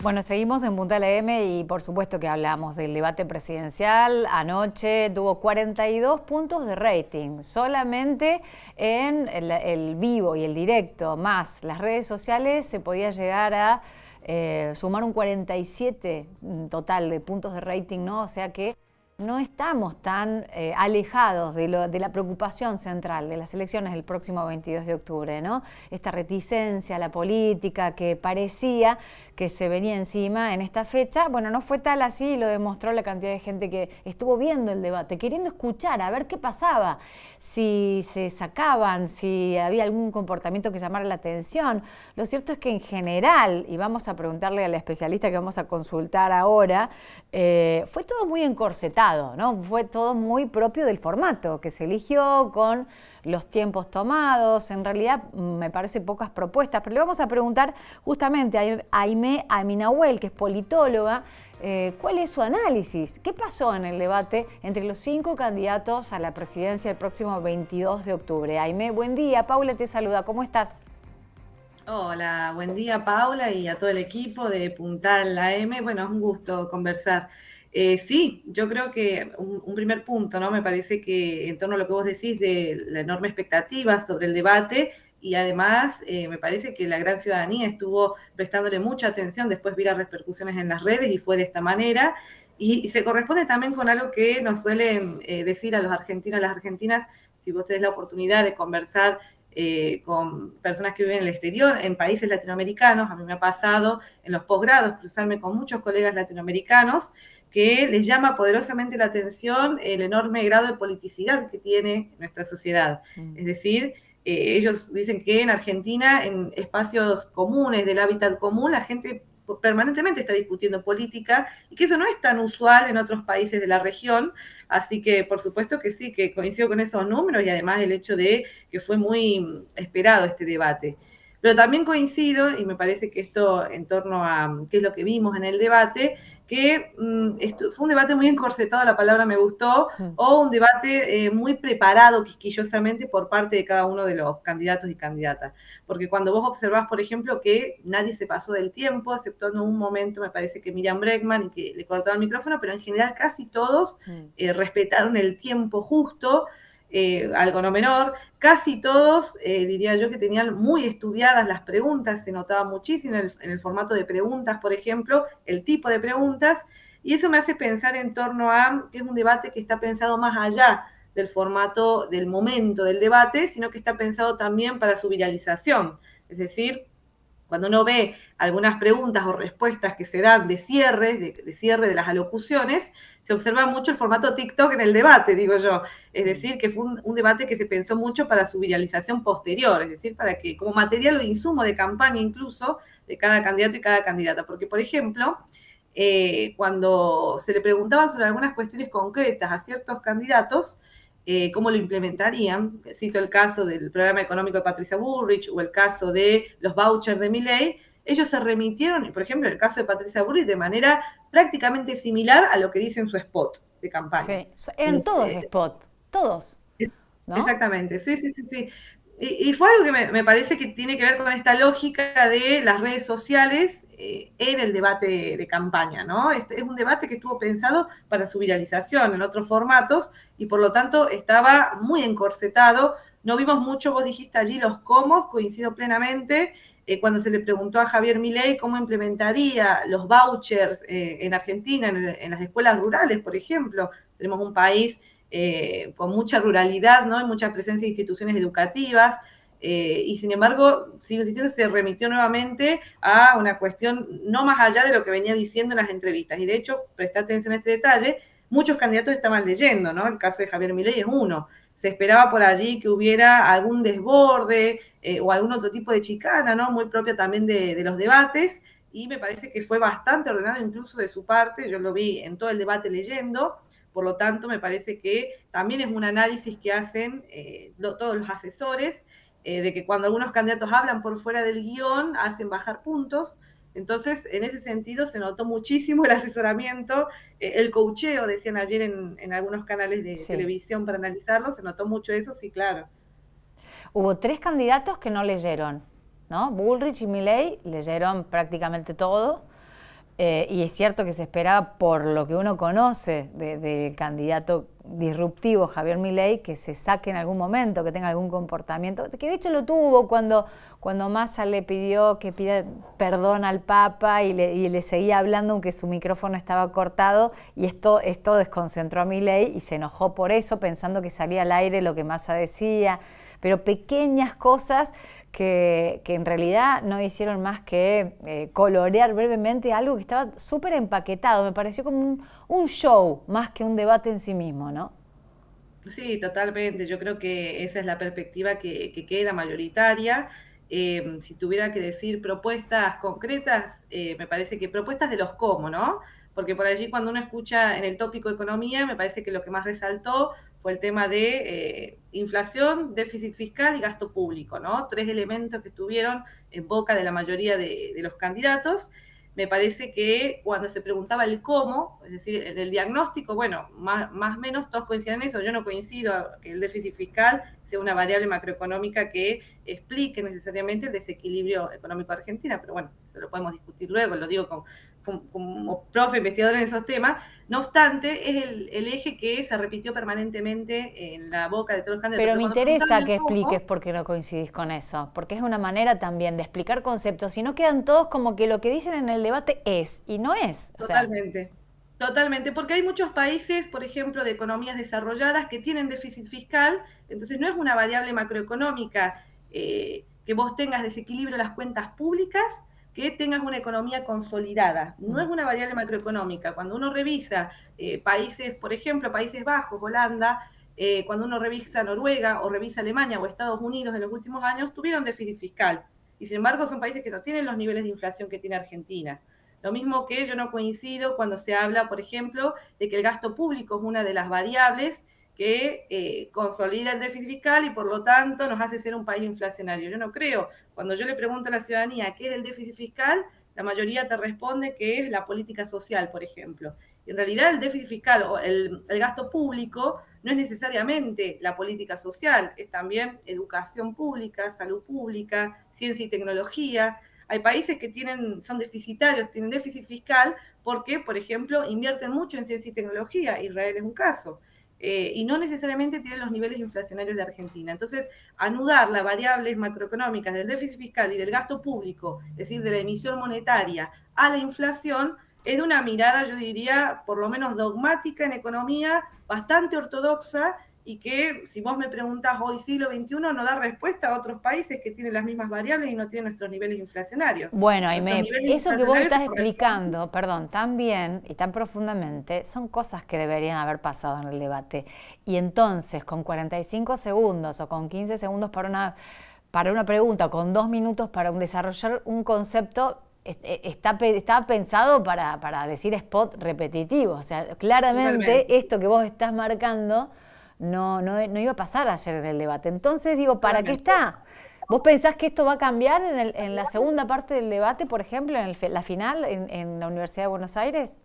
Bueno, seguimos en Punta de la M y por supuesto que hablamos del debate presidencial. Anoche tuvo 42 puntos de rating, solamente en el vivo y el directo, más las redes sociales, se podía llegar a sumar un 47 total de puntos de rating, ¿no? O sea que no estamos tan alejados de la preocupación central de las elecciones del próximo 22 de octubre, ¿no? Esta reticencia a la política que parecía que se venía encima en esta fecha, bueno, no fue tal así y lo demostró la cantidad de gente que estuvo viendo el debate, queriendo escuchar, a ver qué pasaba, si se sacaban, si había algún comportamiento que llamara la atención. Lo cierto es que en general, y vamos a preguntarle al especialista que vamos a consultar ahora, fue todo muy encorsetado, ¿no? Fue todo muy propio del formato que se eligió, con los tiempos tomados. En realidad me parece pocas propuestas, pero le vamos a preguntar justamente a Aimé Aminahuel, que es politóloga, ¿cuál es su análisis? ¿Qué pasó en el debate entre los 5 candidatos a la presidencia el próximo 22 de octubre? Aimé, buen día. Paula te saluda. ¿Cómo estás? Hola, buen día Paula y a todo el equipo de Puntal AM. Bueno, es un gusto conversar. Sí, yo creo que un primer punto, ¿no? Me parece que en torno a lo que vos decís de la enorme expectativa sobre el debate y además me parece que la gran ciudadanía estuvo prestándole mucha atención, después vi las repercusiones en las redes y fue de esta manera. Y se corresponde también con algo que nos suelen decir a los argentinos, a las argentinas, si vos tenés la oportunidad de conversar con personas que viven en el exterior, en países latinoamericanos. A mí me ha pasado en los posgrados cruzarme con muchos colegas latinoamericanos que les llama poderosamente la atención el enorme grado de politicidad que tiene nuestra sociedad. Es decir, ellos dicen que en Argentina, en espacios comunes del hábitat común, la gente permanentemente está discutiendo política y que eso no es tan usual en otros países de la región. Así que por supuesto que sí, que coincido con esos números y además el hecho de que fue muy esperado este debate. Pero también coincido, y me parece que esto en torno a qué es lo que vimos en el debate, que fue un debate muy encorsetado, la palabra me gustó, o un debate muy preparado quisquillosamente por parte de cada uno de los candidatos y candidatas. Porque cuando vos observás, por ejemplo, que nadie se pasó del tiempo, excepto en un momento, me parece que Miriam Bregman, y que le cortaron el micrófono, pero en general casi todos respetaron el tiempo justo, algo no menor. Casi todos, diría yo, que tenían muy estudiadas las preguntas, se notaba muchísimo en el formato de preguntas, por ejemplo, el tipo de preguntas, y eso me hace pensar en torno a que es un debate que está pensado más allá del formato, del momento del debate, sino que está pensado también para su viralización. Es decir, cuando uno ve algunas preguntas o respuestas que se dan de cierre, de cierre de las alocuciones, se observa mucho el formato TikTok en el debate, digo yo. Es decir, que fue un debate que se pensó mucho para su viralización posterior, es decir, para que como material o insumo de campaña incluso de cada candidato y cada candidata. Porque, por ejemplo, cuando se le preguntaban sobre algunas cuestiones concretas a ciertos candidatos, cómo lo implementarían. Cito el caso del programa económico de Patricia Bullrich o el caso de los vouchers de Milei. Ellos se remitieron, por ejemplo, el caso de Patricia Bullrich, de manera prácticamente similar a lo que dice en su spot de campaña. Sí, eran todos spot, todos, ¿no? Exactamente, sí, sí, sí, sí. Y fue algo que me parece que tiene que ver con esta lógica de las redes sociales en el debate de campaña, ¿no? Este es un debate que estuvo pensado para su viralización en otros formatos y por lo tanto estaba muy encorsetado. No vimos mucho, vos dijiste allí los cómo, coincido plenamente. Cuando se le preguntó a Javier Milei cómo implementaría los vouchers en Argentina, en las escuelas rurales, por ejemplo. Tenemos un país con mucha ruralidad, ¿no? Y mucha presencia de instituciones educativas, y sin embargo, sigo insistiendo, se remitió nuevamente a una cuestión no más allá de lo que venía diciendo en las entrevistas. Y de hecho, presta atención a este detalle, muchos candidatos estaban leyendo, ¿no? El caso de Javier Milei es uno. Se esperaba por allí que hubiera algún desborde o algún otro tipo de chicana, ¿no? Muy propia también de los debates, y me parece que fue bastante ordenado incluso de su parte. Yo lo vi en todo el debate leyendo. Por lo tanto, me parece que también es un análisis que hacen todos los asesores, de que cuando algunos candidatos hablan por fuera del guión, hacen bajar puntos. Entonces, en ese sentido, se notó muchísimo el asesoramiento, el coacheo, decían ayer en algunos canales de televisión para analizarlo, se notó mucho eso, sí, claro. Hubo 3 candidatos que no leyeron, ¿no? Bullrich y Milei leyeron prácticamente todo. Y es cierto que se esperaba, por lo que uno conoce del candidato disruptivo Javier Milei, que se saque en algún momento, que tenga algún comportamiento, que de hecho lo tuvo cuando Massa le pidió que pida perdón al Papa y le seguía hablando aunque su micrófono estaba cortado, y esto desconcentró a Milei y se enojó por eso, pensando que salía al aire lo que Massa decía, pero pequeñas cosas que en realidad no hicieron más que colorear brevemente algo que estaba súper empaquetado. Me pareció como un show más que un debate en sí mismo, ¿no? Sí, totalmente. Yo creo que esa es la perspectiva que queda mayoritaria. Si tuviera que decir propuestas concretas, me parece que propuestas de los cómo, ¿no? Porque por allí cuando uno escucha en el tópico economía, me parece que lo que más resaltó fue el tema de inflación, déficit fiscal y gasto público, ¿no? Tres elementos que estuvieron en boca de la mayoría de los candidatos. Me parece que cuando se preguntaba el cómo, es decir, el diagnóstico, bueno, más o menos todos coinciden en eso. Yo no coincido que el déficit fiscal sea una variable macroeconómica que explique necesariamente el desequilibrio económico de Argentina, pero bueno, eso lo podemos discutir luego, lo digo como profe investigador en esos temas. No obstante, es el eje que se repitió permanentemente en la boca de todos los candidatos. Pero me interesa que expliques por qué no coincidís con eso, porque es una manera también de explicar conceptos, si no quedan todos como que lo que dicen en el debate es, y no es. Totalmente. Totalmente, porque hay muchos países, por ejemplo, de economías desarrolladas que tienen déficit fiscal, entonces no es una variable macroeconómica que vos tengas desequilibrio en las cuentas públicas, que tengas una economía consolidada. No es una variable macroeconómica. Cuando uno revisa países, por ejemplo, Países Bajos, Holanda, cuando uno revisa Noruega o revisa Alemania o Estados Unidos en los últimos años, tuvieron déficit fiscal. Y sin embargo son países que no tienen los niveles de inflación que tiene Argentina. Lo mismo que yo no coincido cuando se habla, por ejemplo, de que el gasto público es una de las variables que consolida el déficit fiscal y por lo tanto nos hace ser un país inflacionario. Yo no creo. Cuando yo le pregunto a la ciudadanía qué es el déficit fiscal, la mayoría te responde que es la política social, por ejemplo. Y en realidad el déficit fiscal o el gasto público no es necesariamente la política social, es también educación pública, salud pública, ciencia y tecnología. Hay países que son deficitarios, tienen déficit fiscal porque, por ejemplo, invierten mucho en ciencia y tecnología. Israel es un caso. Y no necesariamente tienen los niveles inflacionarios de Argentina. Entonces, anudar las variables macroeconómicas del déficit fiscal y del gasto público, es decir, de la emisión monetaria, a la inflación, es de una mirada, yo diría, por lo menos dogmática en economía, bastante ortodoxa, y que, si vos me preguntás hoy, siglo XXI, no da respuesta a otros países que tienen las mismas variables y no tienen nuestros niveles inflacionarios. Bueno, Aimé, eso que vos estás explicando, perdón, tan bien y tan profundamente, son cosas que deberían haber pasado en el debate. Y entonces, con 45 segundos o con 15 segundos para una pregunta, o con 2 minutos para desarrollar un concepto, estaba pensado para decir spot repetitivo. O sea, claramente esto que vos estás marcando no iba a pasar ayer en el debate. Entonces digo, ¿para qué está? ¿Vos pensás que esto va a cambiar en la segunda parte del debate, por ejemplo, en la final en la Universidad de Buenos Aires?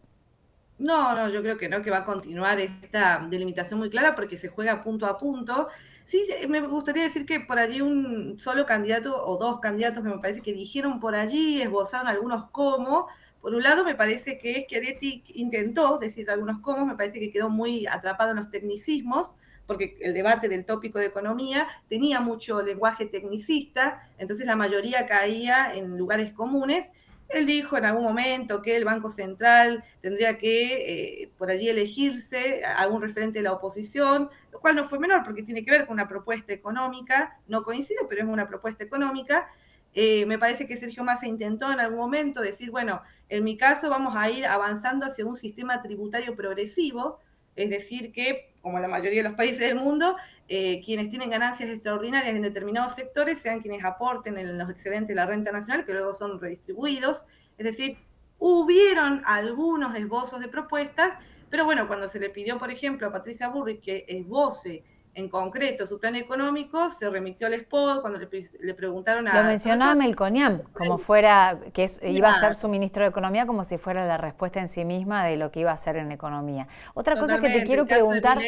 No, yo creo que no, que va a continuar esta delimitación muy clara porque se juega punto a punto. Sí, me gustaría decir que por allí un solo candidato o dos candidatos que me parece que dijeron por allí, esbozaron algunos cómo. Por un lado, me parece que Schiaretti intentó decir algunos cómo, me parece que quedó muy atrapado en los tecnicismos, porque el debate del tópico de economía tenía mucho lenguaje tecnicista, entonces la mayoría caía en lugares comunes. Él dijo en algún momento que el Banco Central tendría que por allí elegirse a algún referente de la oposición, lo cual no fue menor porque tiene que ver con una propuesta económica, no coincido, pero es una propuesta económica. Me parece que Sergio Massa intentó en algún momento decir, bueno, en mi caso vamos a ir avanzando hacia un sistema tributario progresivo, es decir que, como la mayoría de los países del mundo, quienes tienen ganancias extraordinarias en determinados sectores sean quienes aporten en los excedentes de la renta nacional, que luego son redistribuidos. Es decir, hubieron algunos esbozos de propuestas, pero bueno, cuando se le pidió, por ejemplo, a Patricia Bullrich que esboce en concreto su plan económico, se remitió al spot. Cuando le preguntaron a... Lo mencionaba Melconian, como fuera, iba a ser su ministro de Economía, como si fuera la respuesta en sí misma de lo que iba a hacer en economía. Otra cosa que te quiero preguntar...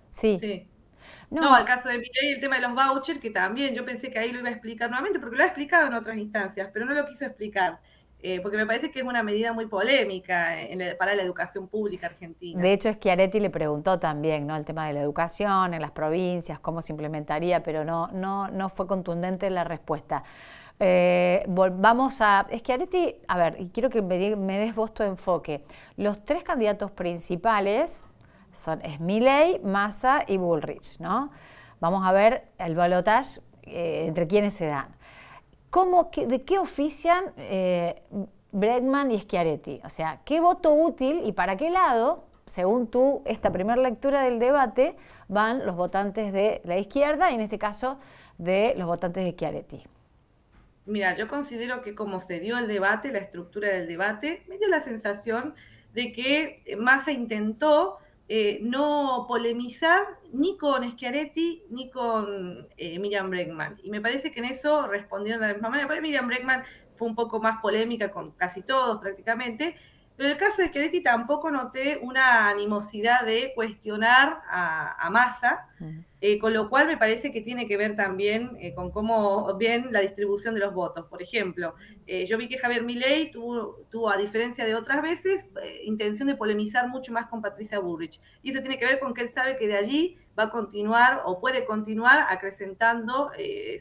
Sí. No, No, al caso de Milei, el tema de los vouchers, que también yo pensé que ahí lo iba a explicar nuevamente, porque lo ha explicado en otras instancias, pero no lo quiso explicar, porque me parece que es una medida muy polémica para la educación pública de argentina. hecho Schiaretti le preguntó también, ¿no? El tema de la educación en las provincias, cómo se implementaría, pero no fue contundente la respuesta. Volvamos a Schiaretti, a ver, y quiero que me des vos tu enfoque. Los tres candidatos principales es Milei, Massa y Bullrich, ¿no? Vamos a ver el balotaje entre quienes se dan. ¿De qué ofician Bregman y Schiaretti? O sea, ¿qué voto útil y para qué lado, según tú, esta primera lectura del debate, van los votantes de la izquierda y en este caso de los votantes de Schiaretti? Mira, yo considero que como se dio el debate, la estructura del debate, me dio la sensación de que Massa intentó no polemizar ni con Schiaretti ni con Miriam Bregman. Y me parece que en eso respondieron de la misma manera. Miriam Bregman fue un poco más polémica con casi todos prácticamente, pero en el caso de Schiaretti tampoco noté una animosidad de cuestionar a Massa. Con lo cual me parece que tiene que ver también con cómo ven la distribución de los votos. Por ejemplo, yo vi que Javier Milei tuvo, a diferencia de otras veces, intención de polemizar mucho más con Patricia Bullrich. Y eso tiene que ver con que él sabe que de allí va a continuar o puede continuar acrecentando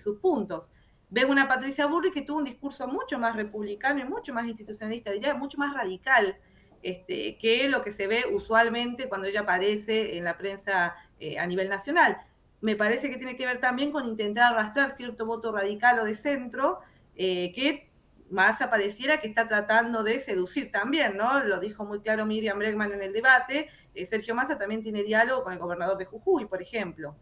sus puntos. Ves una Patricia Bullrich que tuvo un discurso mucho más republicano y mucho más institucionalista, diría mucho más radical, que lo que se ve usualmente cuando ella aparece en la prensa a nivel nacional. Me parece que tiene que ver también con intentar arrastrar cierto voto radical o de centro, que más pareciera que está tratando de seducir también, ¿no? Lo dijo muy claro Miriam Bregman en el debate. Sergio Massa también tiene diálogo con el gobernador de Jujuy, por ejemplo.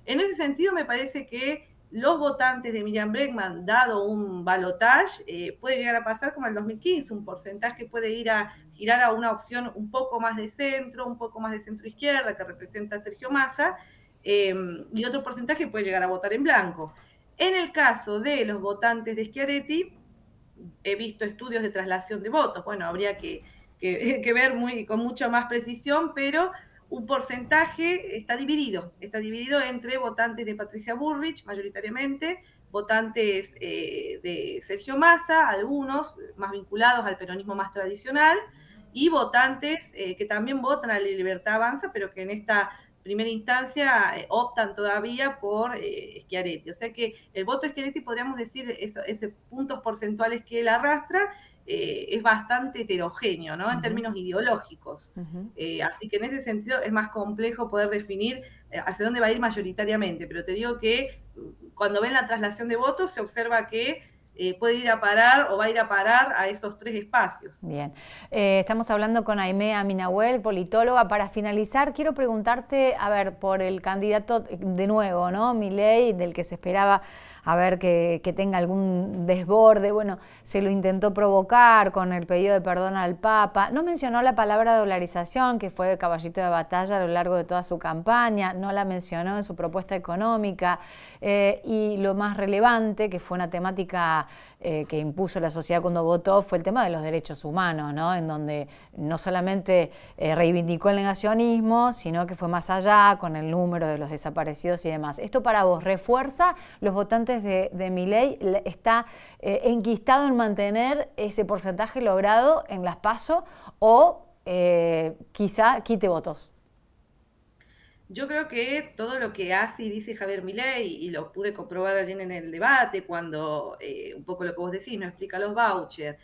En ese sentido, me parece que los votantes de Miriam Bregman, dado un balotage, puede llegar a pasar como en el 2015, un porcentaje puede ir a girar a una opción un poco más de centro, un poco más de centro izquierda, que representa a Sergio Massa, y otro porcentaje puede llegar a votar en blanco. En el caso de los votantes de Schiaretti, he visto estudios de traslación de votos. Bueno, habría que ver con mucha más precisión, pero un porcentaje está dividido entre votantes de Patricia Bullrich, mayoritariamente, votantes de Sergio Massa, algunos más vinculados al peronismo más tradicional, y votantes que también votan a la Libertad Avanza, pero que en esta primera instancia optan todavía por Schiaretti. O sea que el voto de Schiaretti, podríamos decir, esos puntos porcentuales que él arrastra, es bastante heterogéneo, ¿no? En términos ideológicos. Así que en ese sentido es más complejo poder definir hacia dónde va a ir mayoritariamente. Pero te digo que cuando ven la traslación de votos se observa que puede ir a parar o va a ir a parar a esos tres espacios. Bien, estamos hablando con Aimea Minahuel, politóloga. Para finalizar, quiero preguntarte, a ver, por el candidato de nuevo, ¿no? Milei, del que se esperaba a ver que tenga algún desborde. Bueno, se lo intentó provocar con el pedido de perdón al Papa. No mencionó la palabra dolarización, que fue caballito de batalla a lo largo de toda su campaña. No la mencionó en su propuesta económica. Y lo más relevante, que fue una temática que impuso la sociedad cuando votó, fue el tema de los derechos humanos, ¿no? En donde no solamente reivindicó el negacionismo, sino que fue más allá con el número de los desaparecidos y demás. ¿Esto para vos refuerza los votantes de Milei? ¿Está enquistado en mantener ese porcentaje logrado en las PASO o quizá quite votos? Yo creo que todo lo que hace y dice Javier Milei, y lo pude comprobar allí en el debate, cuando un poco lo que vos decís, no explica los vouchers,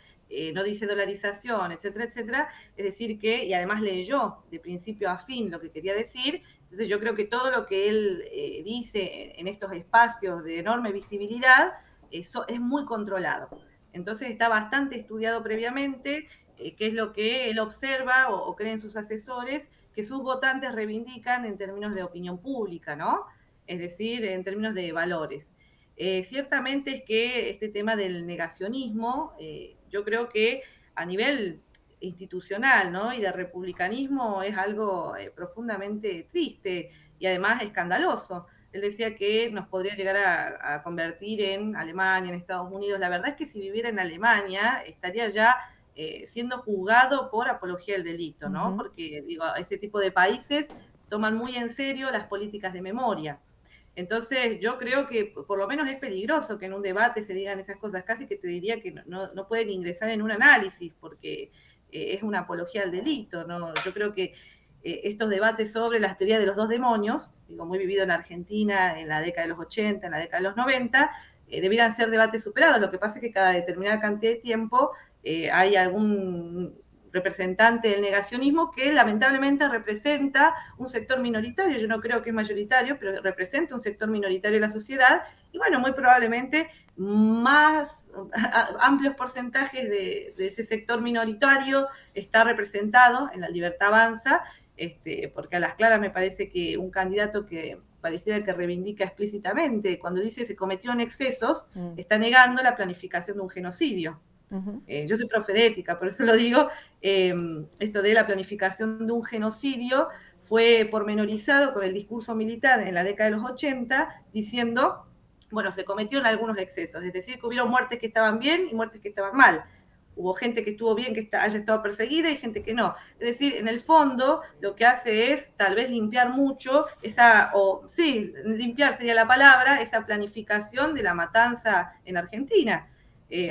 no dice dolarización, etcétera, etcétera, es decir que, y además leyó de principio a fin lo que quería decir, entonces yo creo que todo lo que él dice en estos espacios de enorme visibilidad, eso es muy controlado. Entonces está bastante estudiado previamente, qué es lo que él observa o creen sus asesores, que sus votantes reivindican en términos de opinión pública, ¿no? Es decir, en términos de valores. Ciertamente es que este tema del negacionismo, yo creo que a nivel institucional, ¿no? Y de republicanismo es algo profundamente triste y además escandaloso. Él decía que nos podría llegar a convertir en Alemania, en Estados Unidos. La verdad es que si viviera en Alemania estaría ya siendo juzgado por apología del delito, ¿no? Porque, digo, ese tipo de países toman muy en serio las políticas de memoria. Entonces, yo creo que por lo menos es peligroso que en un debate se digan esas cosas. Casi que te diría que no pueden ingresar en un análisis porque es una apología al delito, ¿no? Yo creo que estos debates sobre las teorías de los dos demonios, digo, muy vivido en Argentina en la década de los 80, en la década de los 90, debieran ser debates superados. Lo que pasa es que cada determinada cantidad de tiempo hay algún representante del negacionismo que lamentablemente representa un sector minoritario, yo no creo que es mayoritario, pero representa un sector minoritario de la sociedad, y bueno, muy probablemente más amplios porcentajes de ese sector minoritario está representado en La Libertad Avanza, porque a las claras me parece que un candidato que pareciera que reivindica explícitamente, cuando dice se cometieron excesos, está negando la planificación de un genocidio. Yo soy profe de ética, por eso lo digo, esto de la planificación de un genocidio fue pormenorizado con el discurso militar en la década de los 80, diciendo, bueno, se cometieron algunos excesos, es decir, que hubieron muertes que estaban bien y muertes que estaban mal. Hubo gente que estuvo bien, que haya estado perseguida, y gente que no. Es decir, en el fondo, lo que hace es tal vez limpiar mucho limpiar sería la palabra, esa planificación de la matanza en Argentina.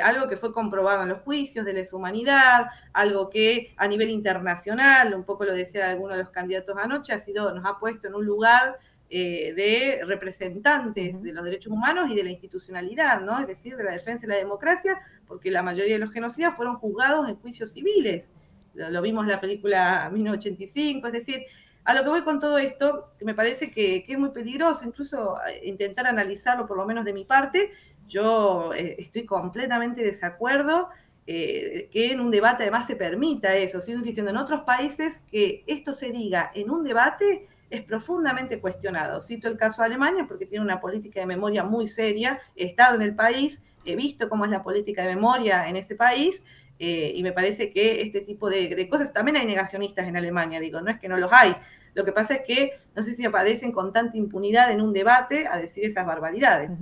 Algo que fue comprobado en los juicios de lesa humanidad, algo que a nivel internacional, un poco lo decía alguno de los candidatos anoche, nos ha puesto en un lugar de representantes de los derechos humanos y de la institucionalidad, ¿no? Es decir, de la defensa de la democracia, porque la mayoría de los genocidas fueron juzgados en juicios civiles. Lo vimos en la película 1985, es decir, a lo que voy con todo esto, que me parece que es muy peligroso, incluso intentar analizarlo, por lo menos de mi parte. Yo estoy completamente de desacuerdo que en un debate además se permita eso. Sigo insistiendo, en otros países que esto se diga en un debate es profundamente cuestionado. Cito el caso de Alemania porque tiene una política de memoria muy seria, he estado en el país, he visto cómo es la política de memoria en ese país, y me parece que este tipo de cosas, también hay negacionistas en Alemania, digo, no es que no los hay. Lo que pasa es que no sé si aparecen con tanta impunidad en un debate a decir esas barbaridades.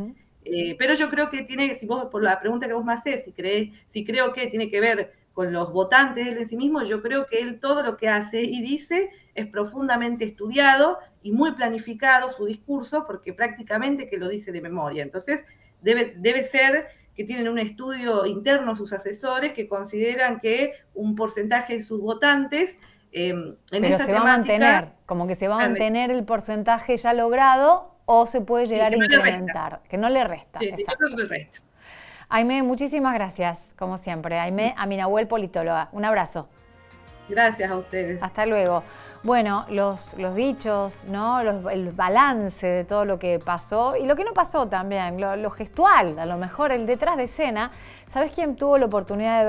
Pero yo creo que si vos, por la pregunta que vos me hacés, si creo que tiene que ver con los votantes de él en sí mismo, yo creo que él todo lo que hace y dice es profundamente estudiado y muy planificado su discurso, porque prácticamente que lo dice de memoria. Entonces, debe ser que tienen un estudio interno sus asesores que consideran que un porcentaje de sus votantes pero se va a mantener, como que se va a mantener el porcentaje ya logrado, o se puede llegar a incrementar, que no le resta. Sí, yo creo que le resta. Aimé, muchísimas gracias, como siempre. Aimé Aminahuel, politóloga. Un abrazo. Gracias a ustedes. Hasta luego. Bueno, los dichos, ¿no? El balance de todo lo que pasó y lo que no pasó también, lo gestual, a lo mejor el detrás de escena. ¿Sabes quién tuvo la oportunidad de ver?